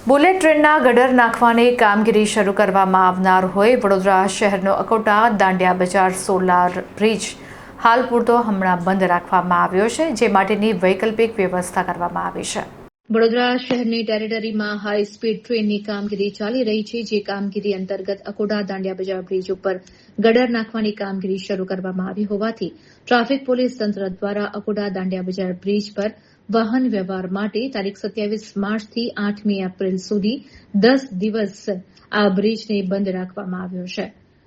Bullet ટ્રેનના ગટર નાખવાની કામગીરી શરૂ કરવામાં આવનાર હોય વડોદરા શહેરનો અકોટા દાંડિયા બજાર સોલાર બ્રિજ હાલ પૂરતો હમણાં બંધ રાખવામાં આવ્યો છે, જે માટેની વૈકલ્પિક વ્યવસ્થા કરવામાં આવી છે। વડોદરા શહેરની ટેરેટરીમાં હાઈ સ્પીડ ટ્રેનની કામગીરી ચાલી રહી છે, જે કામગીરી અંતર્ગત અકોટા દાંડિયા બજાર બ્રિજ ઉપર ગટર નાખવાની કામગીરી શરૂ કરવામાં આવી હોવાથી ટ્રાફિક પોલીસ તંત્ર દ્વારા અકોટા દાંડિયા બજાર બ્રિજ પર વાહન વ્યવહાર માટે તારીખ 27 માર્ચથી 8મી એપ્રિલ સુધી 10 દિવસ આ બ્રિજને બંધ રાખવામાં આવ્યો છે,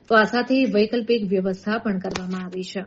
તો આ સાથે વૈકલ્પિક વ્યવસ્થા પણ કરવામાં આવી છે।